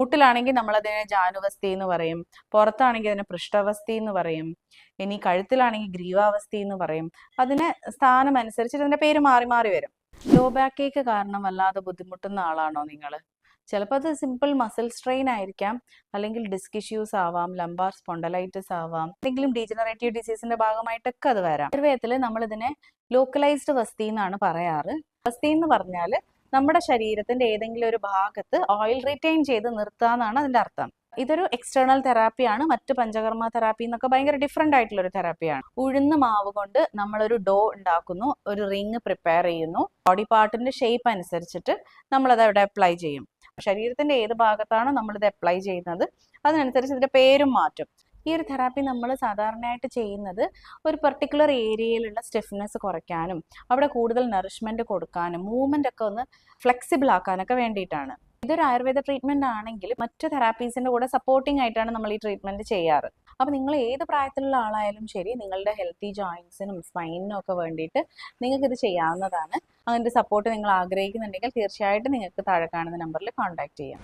മുട്ടിലാണെങ്കിൽ നമ്മളതിനെ ജാനുവസ്തി എന്ന് പറയും, പുറത്താണെങ്കിൽ അതിനെ പൃഷ്ഠവസ്തി എന്ന് പറയും, ഇനി കഴുത്തിലാണെങ്കിൽ ഗ്രീവാവസ്തി എന്ന് പറയും. അതിന് സ്ഥാനം അനുസരിച്ച് ഇതിന്റെ പേര് മാറി മാറി വരും. ലോ ബാക്ക് ഏക്ക് കാരണം വല്ലാതെ ബുദ്ധിമുട്ടുന്ന ആളാണോ നിങ്ങൾ? ചിലപ്പോൾ അത് സിമ്പിൾ മസിൽ സ്ട്രെയിൻ ആയിരിക്കാം, അല്ലെങ്കിൽ ഡിസ്ക് ഇഷ്യൂസ് ആവാം, ലംബാർ സ്പോണ്ടലൈറ്റിസ് ആവാം, എന്തെങ്കിലും ഡീജനറേറ്റീവ് ഡിസീസിന്റെ ഭാഗമായിട്ടൊക്കെ അത് വരാം. ആയുർവേദത്തിൽ നമ്മൾ ഇതിനെ ലോക്കലൈസ്ഡ് വസ്തി എന്നാണ് പറയാറ്. വസ്തി എന്ന് പറഞ്ഞാൽ നമ്മുടെ ശരീരത്തിന്റെ ഏതെങ്കിലും ഒരു ഭാഗത്ത് ഓയിൽ റിറ്റെയിൻ ചെയ്ത് നിർത്തുക എന്നാണ് അതിന്റെ അർത്ഥം. ഇതൊരു എക്സ്റ്റേണൽ തെറാപ്പിയാണ്. മറ്റ് പഞ്ചകർമ്മ തെറാപ്പി എന്നൊക്കെ ഭയങ്കര ഡിഫറെന്റ് ആയിട്ടുള്ള ഒരു തെറാപ്പിയാണ്. ഉഴുന്ന് മാവ് കൊണ്ട് നമ്മളൊരു ഡോ ഉണ്ടാക്കുന്നു, ഒരു റിങ് പ്രിപ്പയർ ചെയ്യുന്നു, ബോഡി പാർട്ടിന്റെ ഷേപ്പ് അനുസരിച്ചിട്ട് നമ്മളത് അവിടെ അപ്ലൈ ചെയ്യും. ശരീരത്തിന്റെ ഏത് ഭാഗത്താണ് നമ്മളിത് അപ്ലൈ ചെയ്യുന്നത് അതിനനുസരിച്ച് ഇതിന്റെ പേരും മാറ്റും. ഈ ഒരു തെറാപ്പി നമ്മൾ സാധാരണയായിട്ട് ചെയ്യുന്നത് ഒരു പെർട്ടിക്കുലർ ഏരിയയിലുള്ള സ്റ്റിഫ്നെസ് കുറയ്ക്കാനും അവിടെ കൂടുതൽ നറിഷ്മെന്റ് കൊടുക്കാനും മൂവ്മെന്റ് ഒക്കെ ഒന്ന് ഫ്ലെക്സിബിൾ ആക്കാനൊക്കെ വേണ്ടിയിട്ടാണ്. ഇതൊരു ആയുർവേദ ട്രീറ്റ്മെന്റ് ആണെങ്കിൽ മറ്റ് തെറാപ്പീസിന്റെ കൂടെ സപ്പോർട്ടിംഗ് ആയിട്ടാണ് നമ്മൾ ഈ ട്രീറ്റ്മെന്റ് ചെയ്യാറ്. അപ്പോൾ നിങ്ങൾ ഏത് പ്രായത്തിലുള്ള ആളായാലും ശരി, നിങ്ങളുടെ ഹെൽത്തി ജോയിൻസിനും സ്പൈനിനും ഒക്കെ വേണ്ടിയിട്ട് നിങ്ങൾക്ക് ഇത് ചെയ്യാവുന്നതാണ്. അതിന്റെ സപ്പോർട്ട് നിങ്ങൾ ആഗ്രഹിക്കുന്നുണ്ടെങ്കിൽ തീർച്ചയായിട്ടും നിങ്ങൾക്ക് താഴെ കാണുന്ന നമ്പറിൽ കോൺടാക്ട് ചെയ്യാം.